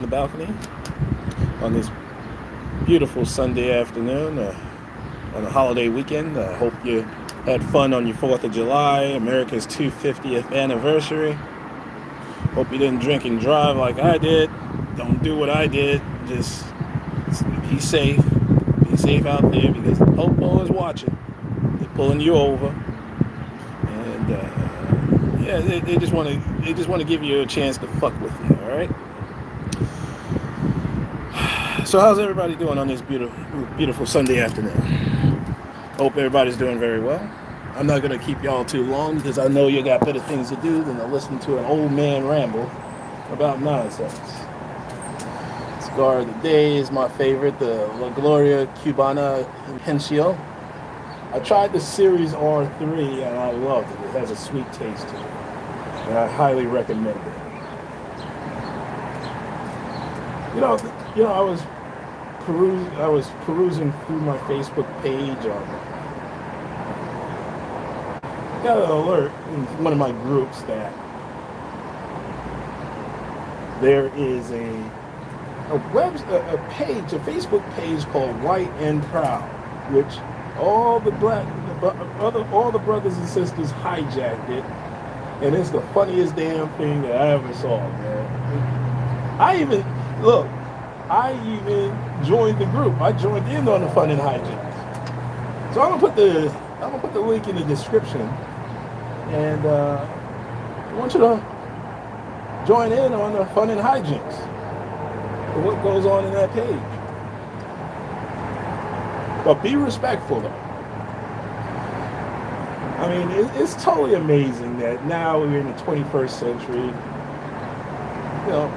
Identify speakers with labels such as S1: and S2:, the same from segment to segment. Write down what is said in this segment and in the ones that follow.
S1: the balcony on this beautiful Sunday afternoon on a holiday weekend. I hope you had fun on your 4th of July, America's 250th anniversary. Hope you didn't drink and drive like I did. Don't do what I did. Just be safe. Be safe out there because the popo is watching. They're pulling you over, and yeah, they just want to give you a chance to fuck with you. All right. So how's everybody doing on this beautiful Sunday afternoon? Hope everybody's doing very well. I'm not gonna keep y'all too long because I know you got better things to do than to listen to an old man ramble about nonsense. Cigar of the day is my favorite, the La Gloria Cubana Ingenio. I tried the Series R3 and I loved it. It has a sweet taste to it, and I highly recommend it. I was perusing through my Facebook page. Got an alert in one of my groups that there is a page, a Facebook page called White and Proud, which all the brothers and sisters hijacked it, and it's the funniest damn thing that I ever saw, man. I even joined the group. I joined in on the fun and hijinks. So I'm gonna put the link in the description, and I want you to join in on the fun and hijinks for what goes on in that page. But be respectful, though. I mean, it's totally amazing that now we're in the 21st century. You know,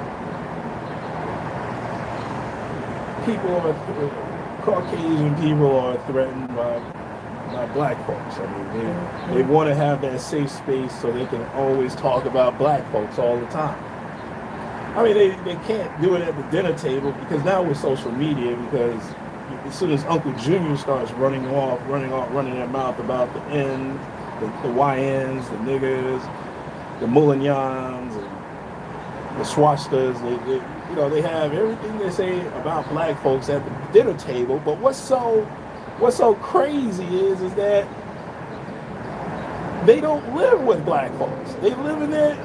S1: Caucasian people are threatened by black folks. I mean, they want to have that safe space so they can always talk about black folks all the time. I mean, they can't do it at the dinner table because now with social media, because as soon as Uncle Junior starts running their mouth about the N, the YNs, the niggers, the Mulignans, and the Swastas, they have everything they say about black folks at the dinner table. But what's so crazy is that they don't live with black folks. They live in their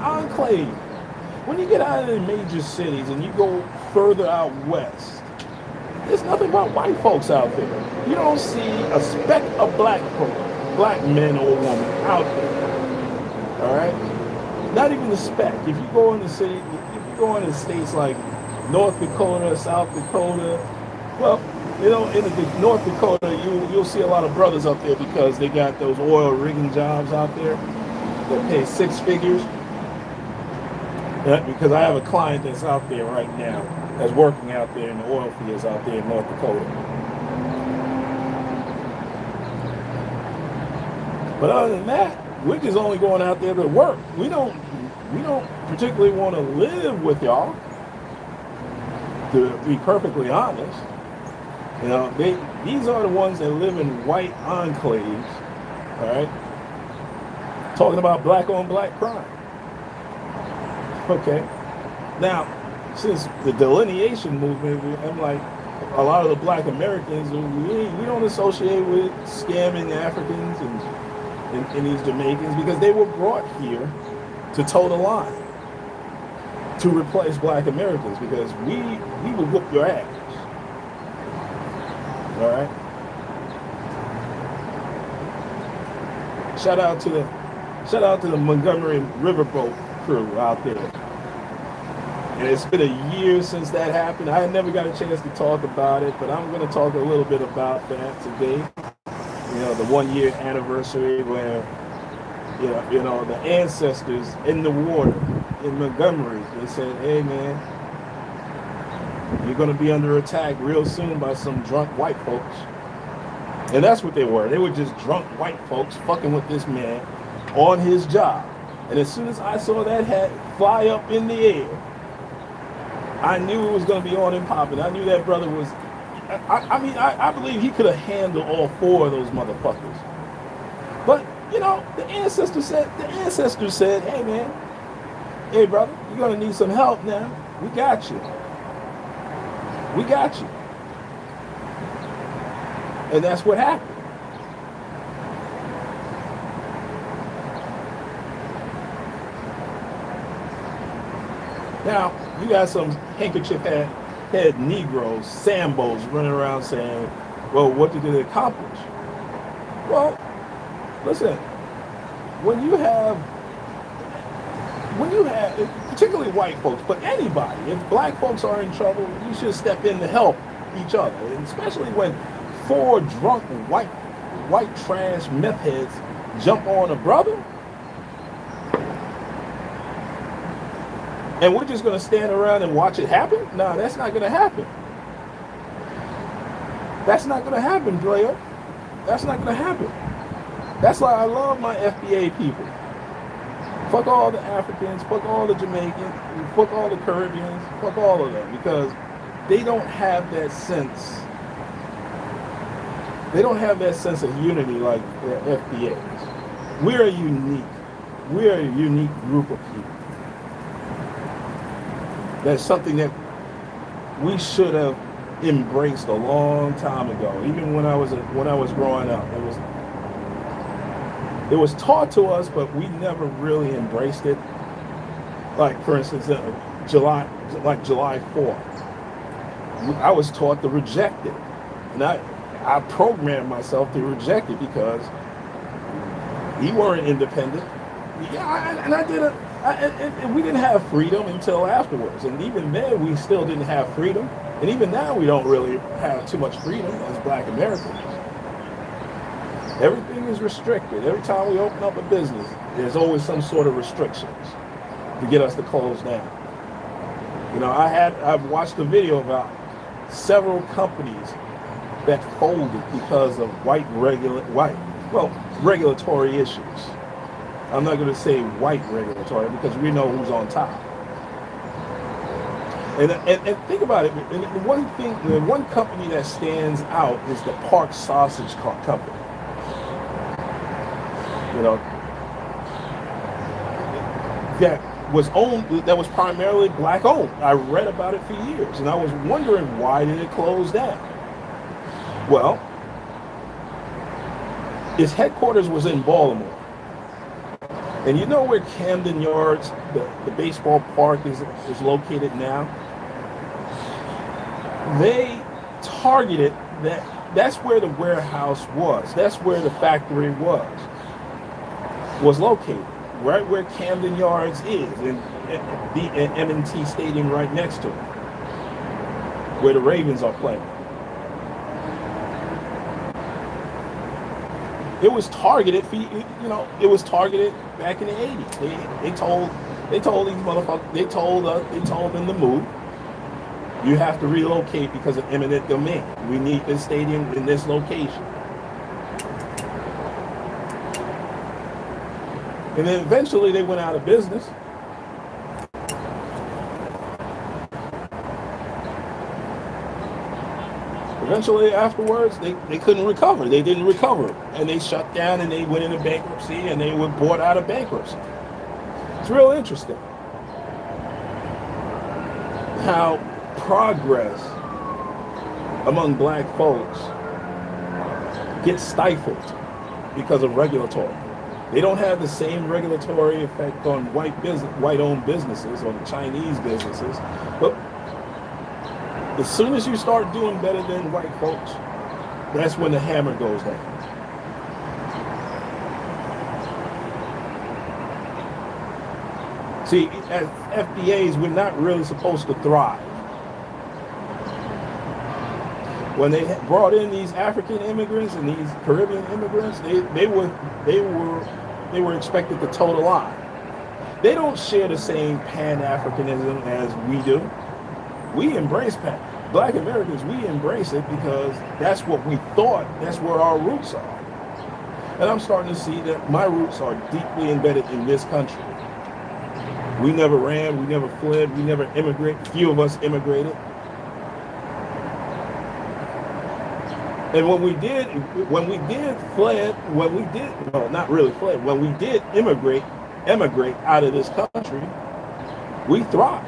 S1: enclave. When you get out of the major cities and you go further out west, there's nothing but white folks out there. You don't see a speck of black men or women out there. All right, not even a speck. If you go in the city, if you go into states like North Dakota, South Dakota, well, in the North Dakota, you'll see a lot of brothers up there because they got those oil rigging jobs out there that pay six figures. Because I have a client that's out there right now, that's working out there in the oil fields out there in North Dakota. But other than that, we're just only going out there to work. We don't particularly want to live with y'all, to be perfectly honest. These are the ones that live in white enclaves, all right? Talking about black on black crime. Okay. Now, since the delineation movement, I'm like, a lot of the black Americans, we don't associate with scamming Africans and these Jamaicans because they were brought here to toe the line, to replace black Americans, because we will whoop your ass. All right. Shout out to the Montgomery Riverboat crew out there. And it's been a year since that happened. I never got a chance to talk about it, but I'm going to talk a little bit about that today. The 1 year anniversary where, the ancestors in the water in Montgomery, they said, hey man, you're going to be under attack real soon by some drunk white folks. And that's what they were. They were just drunk white folks fucking with this man on his job. And as soon as I saw that hat fly up in the air, I knew it was going to be on and popping. I knew that brother was, I believe he could have handled all four of those motherfuckers. But, the ancestors said, hey man, hey brother, you're going to need some help now. We got you. We got you. And that's what happened. Now, you got some handkerchief head Negroes, Sambos, running around saying, well, what did it accomplish? Well, listen, when you have, particularly white folks, but anybody, if black folks are in trouble, you should step in to help each other, and especially when four drunk white trash meth heads jump on a brother, and we're just going to stand around and watch it happen? No, that's not going to happen. That's not going to happen, Drea. That's not going to happen. That's why I love my FBA people. Fuck all the Africans, fuck all the Jamaicans, fuck all the Caribbeans, fuck all of them, because they don't have that sense. They don't have that sense of unity like the FBAs. We're a unique group of people. That's something that we should have embraced a long time ago. Even when I was growing up, it was taught to us, but we never really embraced it. Like, for instance, July 4th, I was taught to reject it, and I programmed myself to reject it because we weren't independent. Yeah, and I did it. And we didn't have freedom until afterwards, and even then we still didn't have freedom, and even now we don't really have too much freedom as black Americans. Everything is restricted. Every time we open up a business, there's always some sort of restrictions to get us to close down. You know, I've watched a video about several companies that folded because of regulatory issues. I'm not going to say white regulatory because we know who's on top. And think about it. And the one company that stands out is the Park Sausage Company. You know, that was primarily black owned. I read about it for years, and I was wondering, why did it close down? Well, its headquarters was in Baltimore. And you know where Camden Yards, the baseball park, is located now? They targeted that. That's where the warehouse was. That's where the factory was located, right where Camden Yards is, and the M&T Stadium right next to it, where the Ravens are playing. It was targeted for, it was targeted back in the 80s. They told these motherfuckers, they told them to move. You have to relocate because of eminent domain. We need this stadium in this location. And then eventually they went out of business. Eventually, afterwards, they couldn't recover. They didn't recover. And they shut down, and they went into bankruptcy, and they were bought out of bankruptcy. It's real interesting how progress among black folks gets stifled because of regulatory. They don't have the same regulatory effect on white-owned businesses or the Chinese businesses, but as soon as you start doing better than white folks, that's when the hammer goes down. See, as FBAs, we're not really supposed to thrive. When they brought in these African immigrants and these Caribbean immigrants, they were expected to toe the line. They don't share the same Pan-Africanism as we do. We embrace Black Americans, we embrace it because that's what we thought, that's where our roots are. And I'm starting to see that my roots are deeply embedded in this country. We never ran, we never fled, we never immigrated. Few of us immigrated. And when we did emigrate out of this country, we thrived.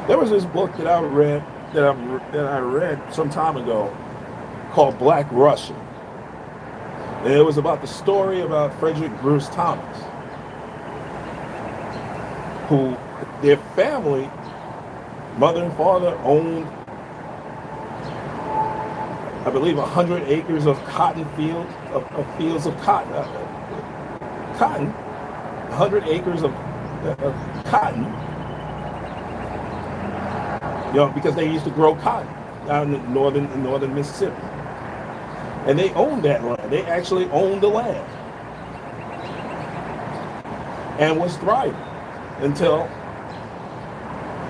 S1: There was this book that I read some time ago called Black Russia. And it was about the story about Frederick Bruce Thomas, who their family, mother and father, owned, I believe, 100 acres of cotton fields, of fields of cotton, 100 acres of cotton, because they used to grow cotton down in northern Mississippi. And they owned that land. They actually owned the land and was thriving until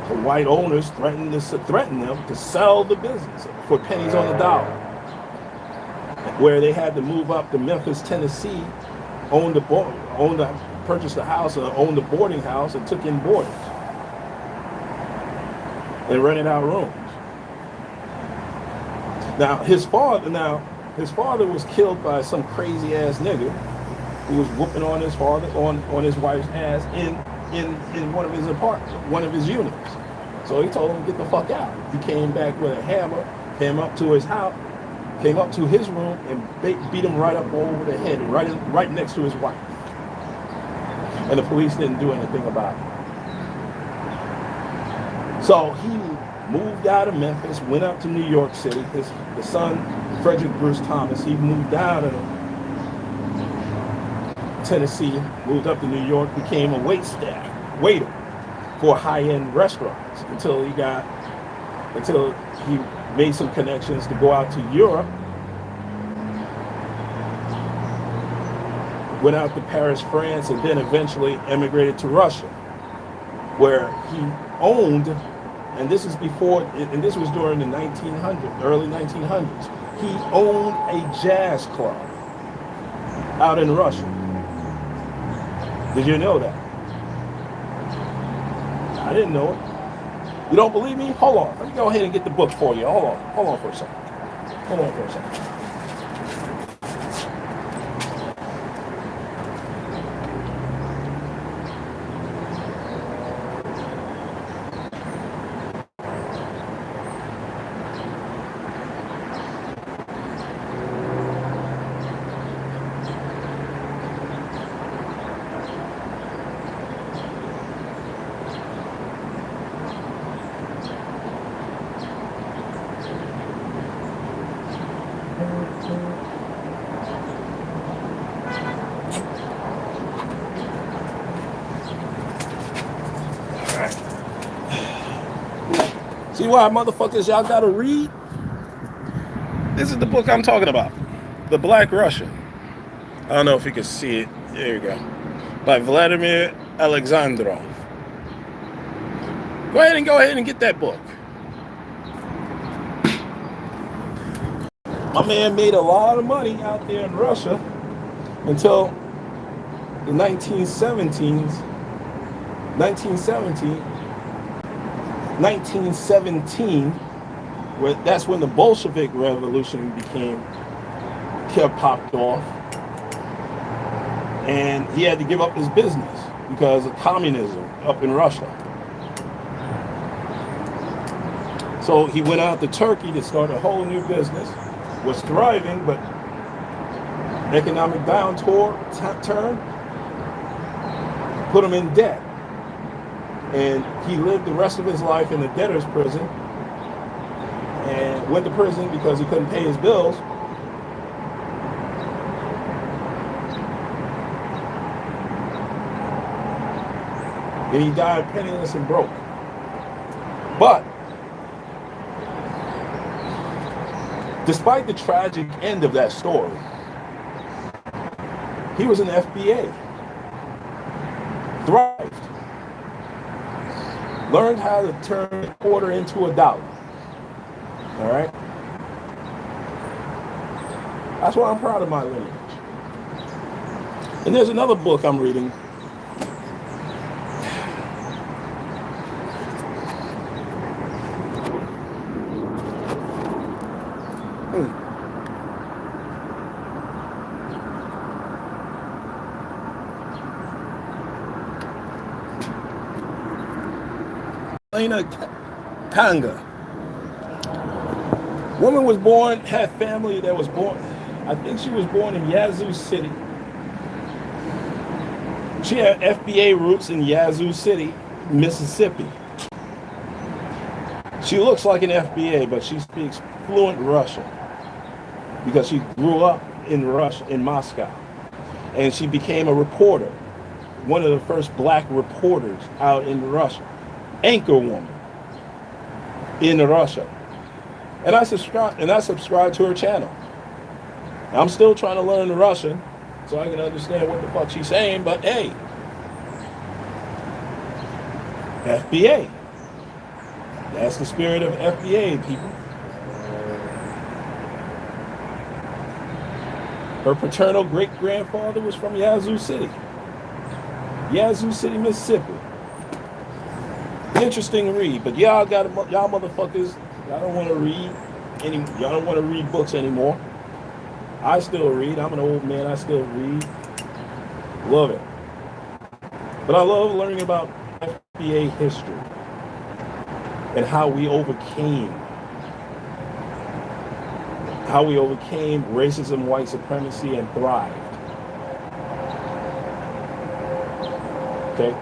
S1: the white owners threatened them to sell the business for pennies on the dollar, where they had to move up to Memphis, Tennessee, purchased a house, owned a boarding house, and took in boarders and rented out rooms. Now his father was killed by some crazy ass nigga who was whooping on his wife's ass in one of his apartments, one of his units. So he told him to get the fuck out. He came back with a hammer, came up to his house, came up to his room, and beat him right up over the head, right next to his wife. And the police didn't do anything about it. So he moved out of Memphis, went up to New York City. The son, Frederick Bruce Thomas, he moved out of Tennessee, moved up to New York, became a waiter for high-end restaurants until he made some connections to go out to Europe. Went out to Paris, France, and then eventually emigrated to Russia, where he owned, and this was during the 1900s, early 1900s. He owned a jazz club out in Russia. Did you know that? I didn't know it. You don't believe me? Hold on. Let me go ahead and get the book for you. Hold on for a second. Hold on for a second. See why, motherfuckers, y'all gotta read? This is the book I'm talking about. The Black Russian. I don't know if you can see it. There you go. By Vladimir Alexandrov. Go ahead and get that book. My man made a lot of money out there in Russia until the 1917, where that's when the Bolshevik Revolution popped off, and he had to give up his business because of communism up in Russia. So he went out to Turkey to start a whole new business. Was thriving, but economic downturn put him in debt. And he lived the rest of his life in the debtor's prison and went to prison because he couldn't pay his bills. And he died penniless and broke. But despite the tragic end of that story, he was an FBA, thrived, learned how to turn a quarter into a dollar. All right? That's why I'm proud of my lineage. And there's another book I'm reading. Kanga. Woman was born, had family that was born, I think she was born in Yazoo City. She had FBA roots in Yazoo City, Mississippi. She looks like an FBA, but she speaks fluent Russian because she grew up in Russia, in Moscow. And she became a reporter, one of the first black reporters out in Russia, anchor woman in Russia. And I subscribed to her channel. I'm still trying to learn Russian so I can understand what the fuck she's saying, but hey, FBA. That's the spirit of FBA, people. Her paternal great-grandfather was from Yazoo City, Mississippi. Interesting read, but y'all motherfuckers, y'all don't want to read y'all don't want to read books anymore. I still read. I'm an old man. I still read. Love it. But I love learning about FBA history and how we overcame racism, white supremacy, and thrived. Okay?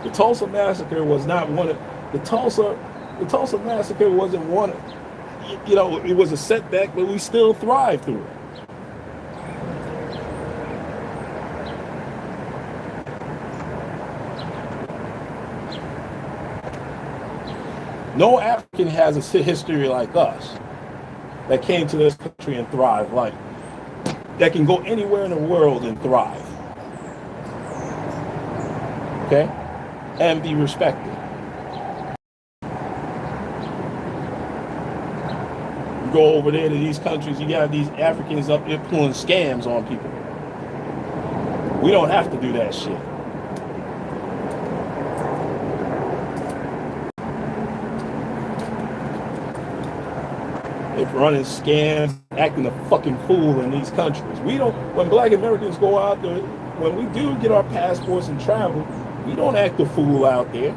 S1: The Tulsa Massacre was not one of the Tulsa Massacre wasn't one, it was a setback, but we still thrived through it. No African has a history like us that came to this country and thrived, like that can go anywhere in the world and thrive. Okay? And be respected. You go over there to these countries, you got these Africans up there pulling scams on people. We don't have to do that shit. They're running scams, acting a fucking fool in these countries. We don't, when black Americans go out there, when we do get our passports and travel, we don't act a fool out there.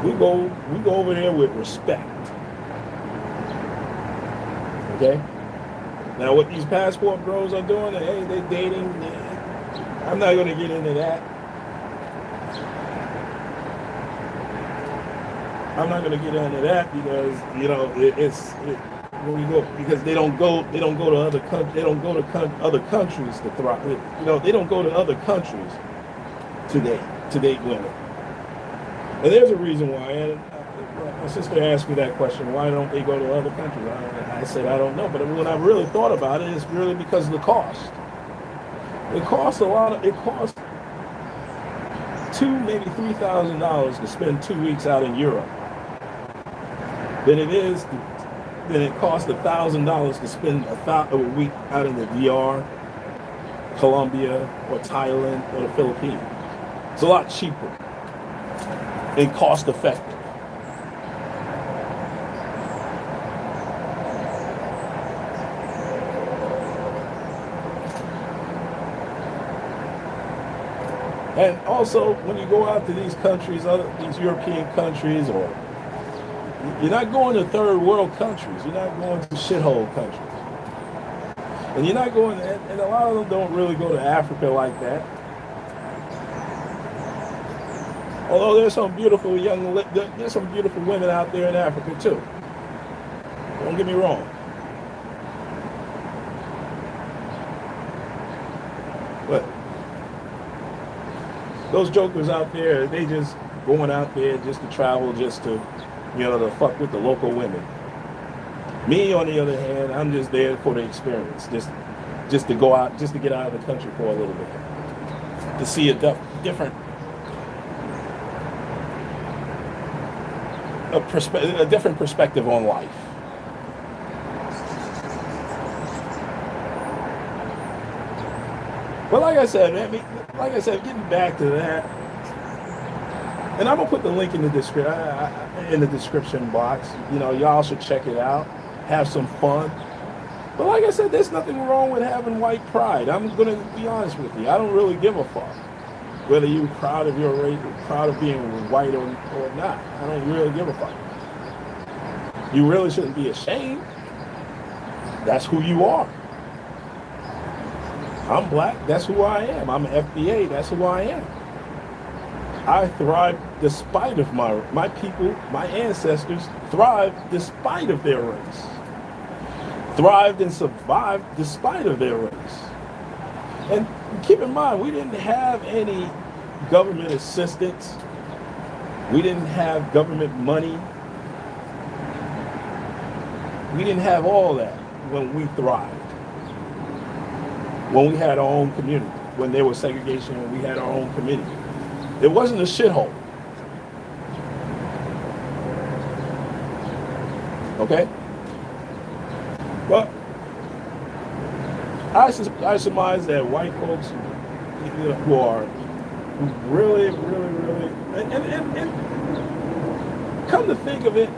S1: We go over there with respect. Okay? Now what these passport bros are doing, hey, they're dating. I'm not gonna get into that. I'm not going to get into that because when we go, because they don't go to other countries. They don't go to other countries to thrive. They don't go to other countries to date women. And there's a reason why. And my sister asked me that question: why don't they go to other countries? I said I don't know. But when I really thought about it, it's really because of the cost. It costs a lot. It costs $2,000, maybe $3,000 to spend 2 weeks out in Europe. Then it costs $1,000 to spend a week out in the DR, Colombia, or Thailand, or the Philippines. It's a lot cheaper and cost effective. And also, when you go out to these countries, these European countries, or you're not going to third world countries. You're not going to shithole countries. And you're not going, and a lot of them don't really go to Africa like that. Although there's some beautiful there's some beautiful women out there in Africa too. Don't get me wrong. But those jokers out there, they just going out there just to travel, just to, to fuck with the local women. Me, on the other hand, I'm just there for the experience, just to go out, just to get out of the country for a little bit, to see a different perspective on life. But like I said, getting back to that, and I'm gonna put the link in the description box. Y'all should check it out, have some fun. But like I said, there's nothing wrong with having white pride. I'm gonna be honest with you. I don't really give a fuck whether you're proud of your race, proud of being white or not. I don't really give a fuck. You really shouldn't be ashamed. That's who you are. I'm black. That's who I am. I'm an FBA. That's who I am. I thrive despite of my people, my ancestors thrived despite of their race. Thrived and survived despite of their race. And keep in mind, we didn't have any government assistance. We didn't have government money. We didn't have all that when we thrived. When we had our own community. When there was segregation, when we had our own community. It wasn't a shithole. Okay? But I surmise that white folks who are really, and come to think of it,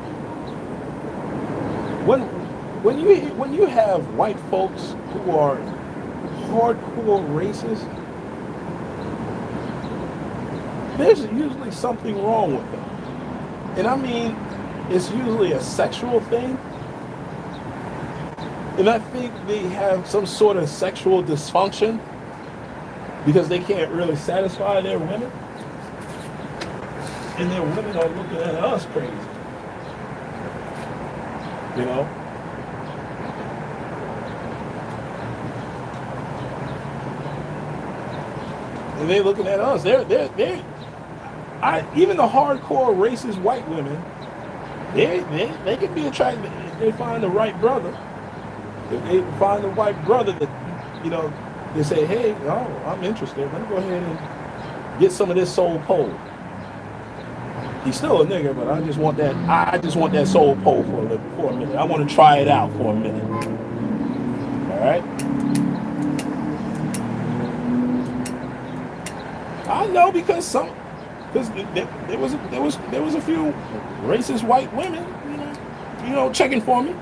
S1: when you have white folks who are hardcore racist, there's usually something wrong with them. And I mean, it's usually a sexual thing. And I think they have some sort of sexual dysfunction because they can't really satisfy their women. And their women are looking at us crazy. You know? And they're looking at us. Even the hardcore racist white women, they can be attracted if they find the right brother. If they find the white brother that, they say, hey, oh, I'm interested. Let me go ahead and get some of this soul pole. He's still a nigga, but I just want that soul pole for a minute. I want to try it out for a minute. All right? I know because there was a few racist white women, checking for me.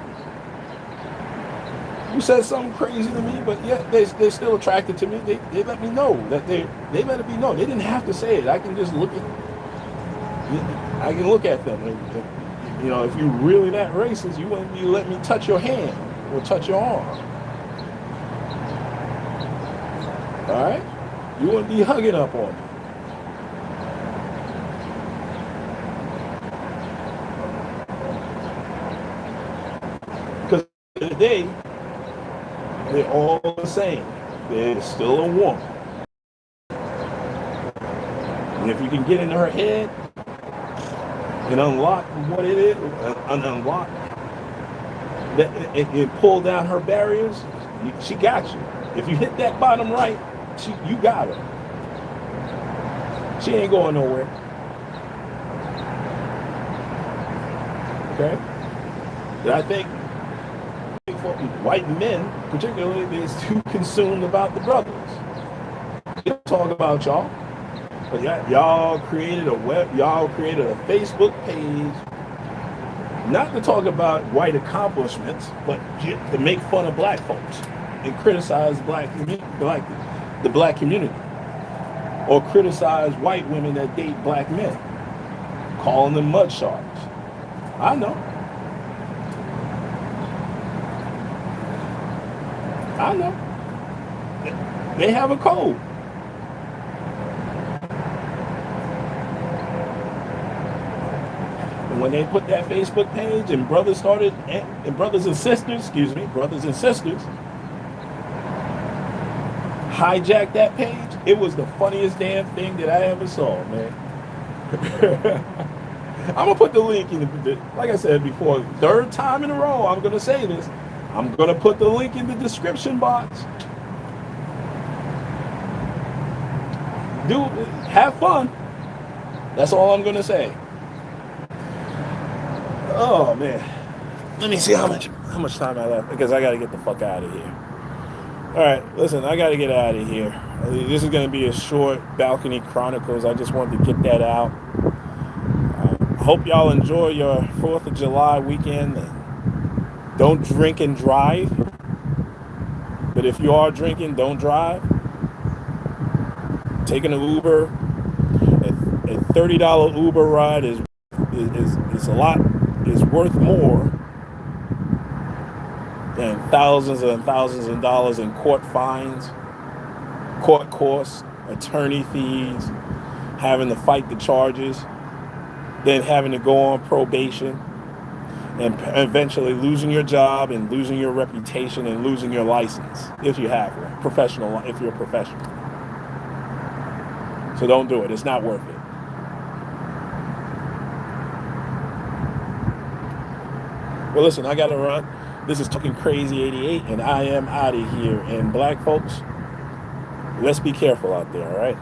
S1: Who said something crazy to me, but yet they're still attracted to me. They let me know that they let it be known. They didn't have to say it. I can just look at them. If you're really that racist, you wouldn't be let me touch your hand or touch your arm. All right? You wouldn't be hugging up on me. Because today, they're all the same. They're still a woman. And if you can get into her head and unlock what it is, unlock that, and pull down her barriers, she got you. If you hit that bottom right, you got her. She ain't going nowhere. Okay? And I think white men, particularly, they're too consumed about the brothers. We don't talk about y'all. But y'all created a Facebook page, not to talk about white accomplishments, but to make fun of black folks and criticize the black community, or criticize white women that date black men, calling them mud sharks. I know. They have a code. And when they put that Facebook page and brothers and sisters hijacked that page, it was the funniest damn thing that I ever saw, man. I'm gonna put the link in like I said before, third time in a row I'm gonna say this. I'm gonna put the link in the description box. Have fun. That's all I'm gonna say. Oh man. Let me see how much time I left, because I gotta get the fuck out of here. Alright, listen, I gotta get out of here. This is gonna be a short balcony chronicles. I just wanted to get that out. I hope y'all enjoy your 4th of July weekend. Don't drink and drive. But if you are drinking, don't drive. Taking an Uber, a $30 Uber ride is worth more and thousands and thousands of dollars in court fines, court costs, attorney fees, having to fight the charges, then having to go on probation, and eventually losing your job and losing your reputation and losing your license if you have one, if you're a professional. So don't do it. It's not worth it. Well, listen, I got to run. This is Talking Crazy 88, and I am out of here. And black folks, let's be careful out there, all right?